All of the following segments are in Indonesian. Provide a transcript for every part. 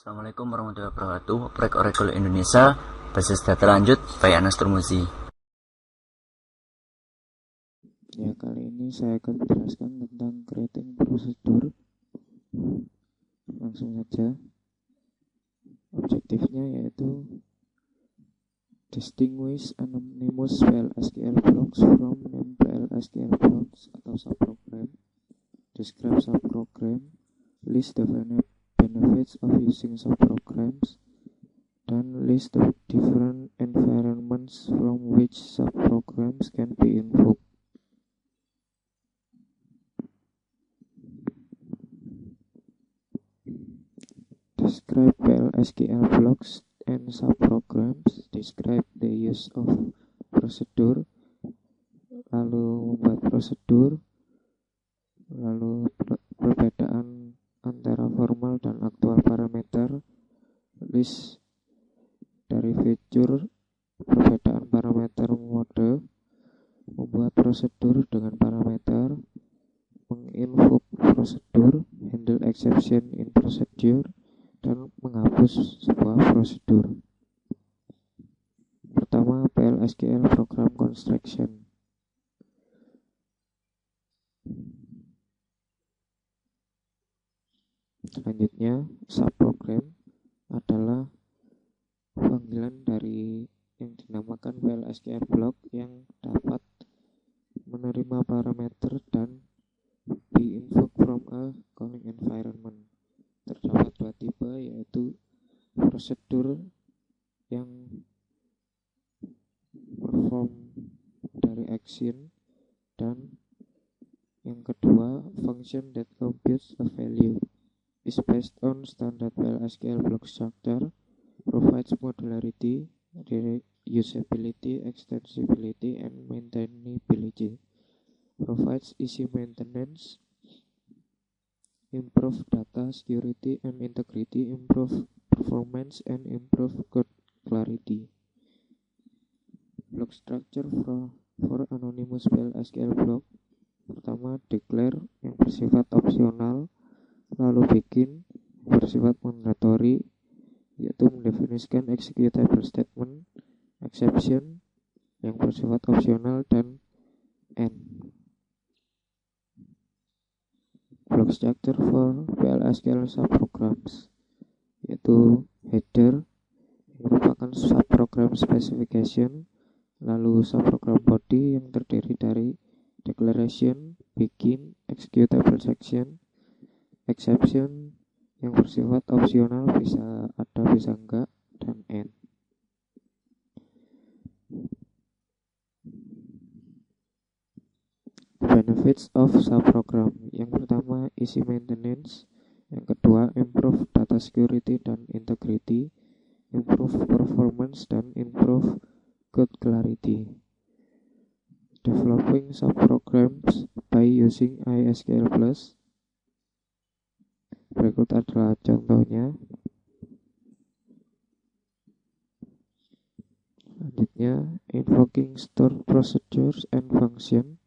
Assalamualaikum warahmatullahi wabarakatuh. Proyek Oracle Indonesia basis data lanjut by Anas Turmuzi. Ya, kali ini saya akan menjelaskan tentang creating prosedur. Langsung saja. Objektifnya yaitu distinguish anonymous PL/SQL blocks from named PL/SQL blocks atau subprogram, describe subprogram, list the benefits of using subprograms, dan list the different environments from which subprograms can be invoked. Describe PL/SQL blocks and subprograms, describe the use of prosedur, lalu membuat prosedur, lalu perbedaan antara formal dan aktual parameter, list dari fitur, perbedaan parameter mode, membuat prosedur dengan parameter, menginvoke prosedur, handle exception in procedure, dan menghapus sebuah prosedur. Pertama, PL/SQL program construction. Selanjutnya, subprogram adalah panggilan dari yang dinamakan PL/SQL block yang dapat menerima parameter dan be invoked from a calling environment. Terdapat dua tipe, yaitu prosedur yang perform dari action, dan yang kedua, function that computes a value, is based on standard PL/SQL block structure, provides modularity, reusability, extensibility, and maintainability, provides easy maintenance, improve data security and integrity, improve performance, and improve code clarity. Block structure for anonymous PL/SQL block. Pertama, declare yang bersifat opsional, lalu begin bersifat mandatory, yaitu mendefinisikan executable statement, exception yang bersifat opsional, dan end. Block structure for PL/SQL subprograms, yaitu header yang merupakan subprogram specification, lalu subprogram body yang terdiri dari declaration, begin, executable section, exception yang bersifat opsional, bisa ada bisa enggak, dan end. Benefits of subprogram. Yang pertama, easy maintenance. Yang kedua, improve data security dan integrity, improve performance, dan improve code clarity. Developing subprograms by using ISQL+. Berikut adalah contohnya. Selanjutnya, invoking stored procedures and function.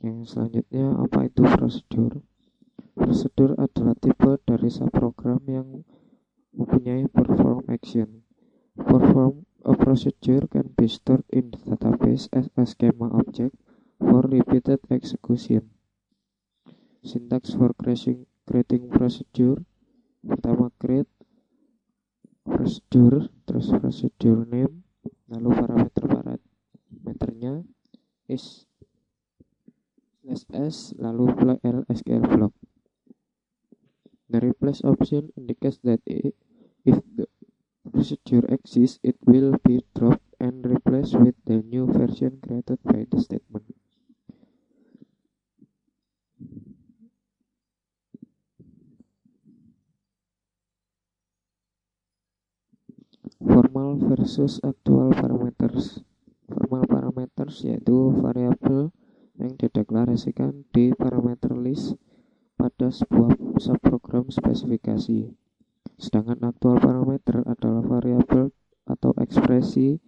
Yang selanjutnya, apa itu prosedur? Prosedur adalah tipe dari subprogram yang mempunyai perform action. Perform a procedure can be stored in the database as a schema object for repeated execution. Syntax for creating procedure. Pertama, create procedure, terus procedure name, lalu parameternya is /s, lalu PL/SQL block. The replace option indicates that if the procedure exists, it will be dropped and replaced with the new version created by the statement. Formal versus actual parameters. Formal parameters yaitu variabel yang dideklarasikan di parameter list pada sebuah subprogram spesifikasi. Sedangkan aktual parameter adalah variabel atau ekspresi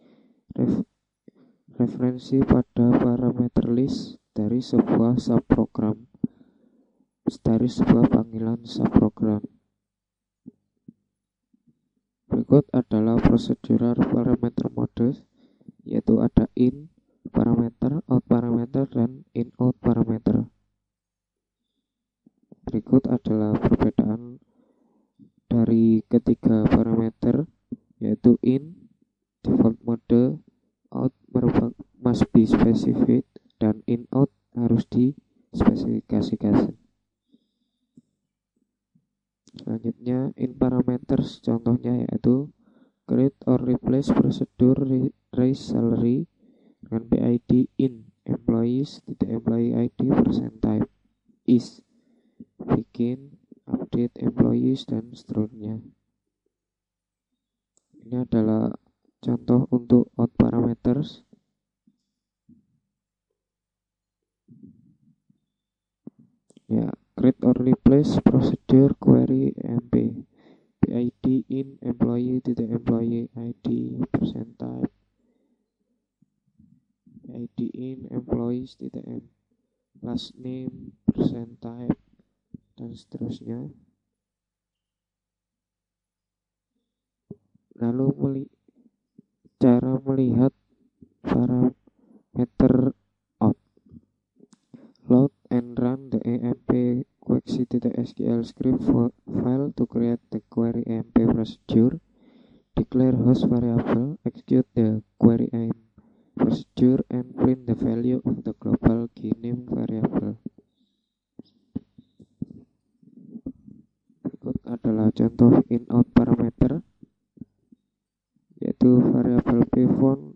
referensi pada parameter list dari sebuah subprogram, dari sebuah panggilan subprogram. Berikut adalah procedural parameter mode, yaitu ada in parameter, out parameter, dan in out parameter. Berikut adalah perbedaan dari ketiga parameter, yaitu in default mode, out must be specified, dan in out harus dispesifikasikan. Selanjutnya in parameters, contohnya yaitu create or replace procedure raise salary dengan PID in employees employee ID %type is begin update employees dan seterusnya. Ini adalah contoh untuk out parameters. Ya, create or replace procedure query MP PID in employee employee ID %type PID in employees last name %type dan seterusnya. Lalu cara melihat parameter out, load and run the EMP query.sql script file to create the query EMP procedure, declare host variable, execute the query EMP procedure, and print the value of the global key name variable. Berikut adalah contoh in-out parameter, yaitu variabel pfont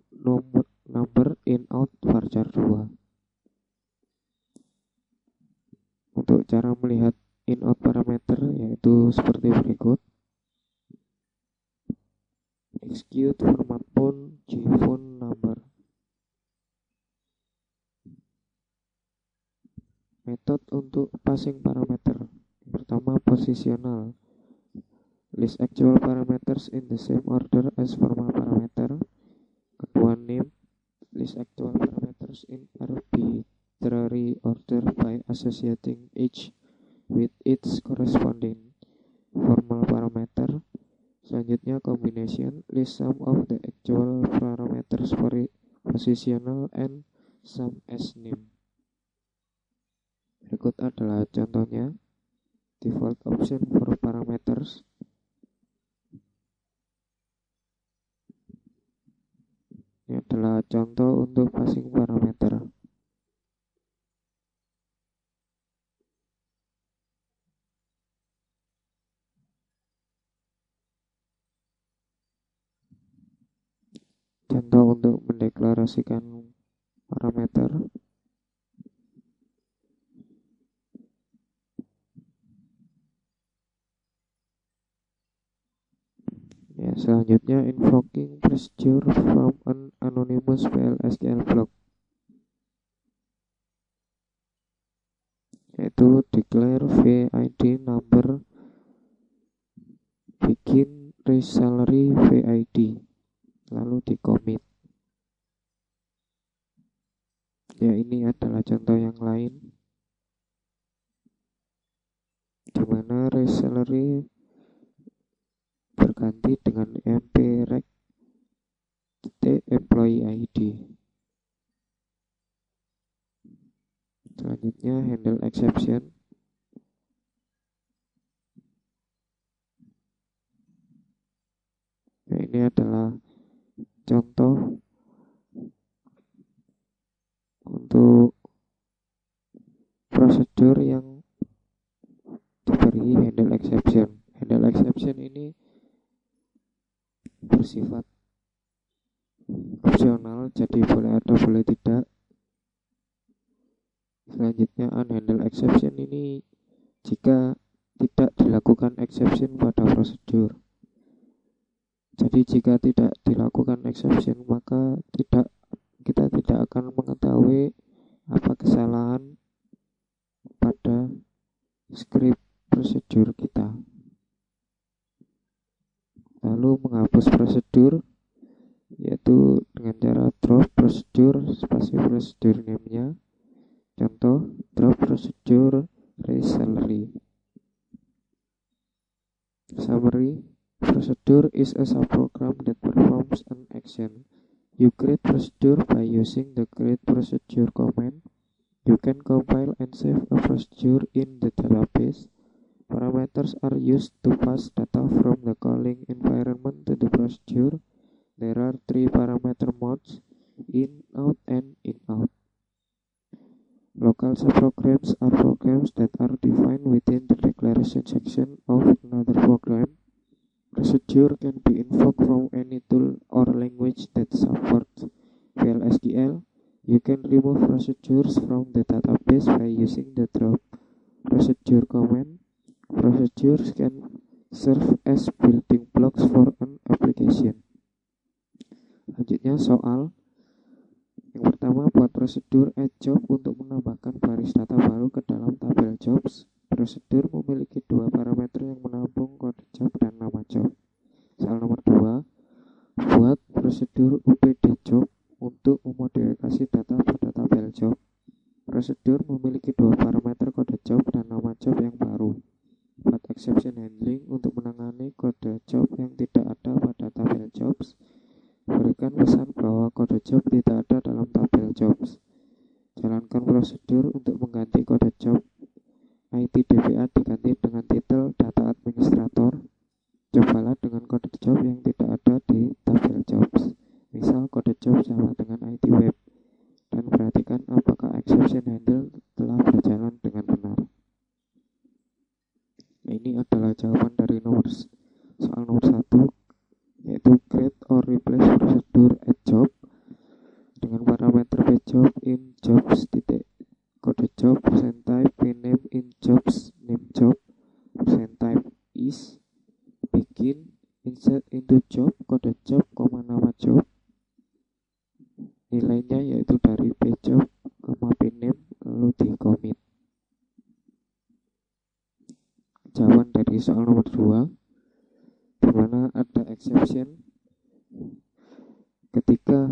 number in-out varchar 2. Untuk cara melihat in-out parameter yaitu seperti berikut. Execute format font gfont number. Metode untuk passing parameter. Pertama, positional. List actual parameters in the same order as formal parameter. Kedua, name. List actual parameters in arbitrary order by associating each with its corresponding formal parameter. Selanjutnya, combination. List sum of the actual parameters for positional and sum as name. Berikut adalah contohnya. Default option for parameters. Ini adalah contoh untuk passing parameter. Contoh untuk mendeklarasikan parameter. Ya, selanjutnya invoking procedure from an anonymous PL/SQL block, yaitu declare VID number begin raise salary VID, lalu di commit. Ya, ini adalah contoh yang lain di mana raise salary berganti dengan MP rec employee ID. Selanjutnya handle exception. Nah, ini adalah contoh untuk prosedur yang diberi handle exception. Handle exception ini bersifat opsional, jadi boleh ada boleh tidak. Selanjutnya unhandle exception ini jika tidak dilakukan exception pada prosedur. Jadi jika tidak dilakukan exception maka kita tidak akan mengetahui apa kesalahan pada script prosedur kita. Lalu menghapus prosedur yaitu dengan cara drop prosedur spasi prosedur name-nya Contoh, drop procedure, raise salary. Summary: procedure is a subprogram that performs an action. You create procedure by using the create procedure command. You can compile and save a procedure in the database. Parameters are used to pass data from the calling environment to the procedure. There are 3 parameter modes: in, out, and in-out. Local subprograms are programs that are defined within the declaration section of another program. Procedure can be invoked from any tool or language that supports VLSQL. You can remove procedures from the database by using the drop procedure command. Procedures can serve as building blocks for an application. Lanjutnya soal yang pertama, buat prosedur add job untuk menambahkan baris data baru ke dalam tabel jobs. Prosedur memiliki 2 parameter yang menampung kode job dan nama job. Soal nomor 2, buat prosedur UPD job untuk memodifikasi data pada tabel job. Prosedur memiliki 2 parameter kode job dan nama job yang baru. Buat exception handling untuk menangani kode job yang tidak ada pada tabel jobs. Berikan pesan bahwa kode job tidak ada dalam tabel jobs. Jalankan prosedur untuk mengganti kode job. IT DBA diganti dengan titel data administrator. Cobalah dengan kode job yang tidak ada di tabel jobs. Misal kode job sama dengan IT web. Dan perhatikan apakah exception handle telah berjalan dengan benar. Ini adalah jawaban dari soal nomor 1, yaitu create or replace procedure add job dengan parameter pjob in jobs titik kode job %type rename in jobs name job %type is begin insert into job kode job, nama job, nilainya yaitu dari pjob, pname, lalu di commit. Jawaban dari soal nomor 2, di mana ada exception ketika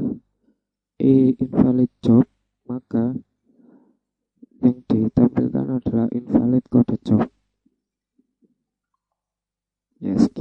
invalid job, maka yang ditampilkan adalah invalid kode job. Ya,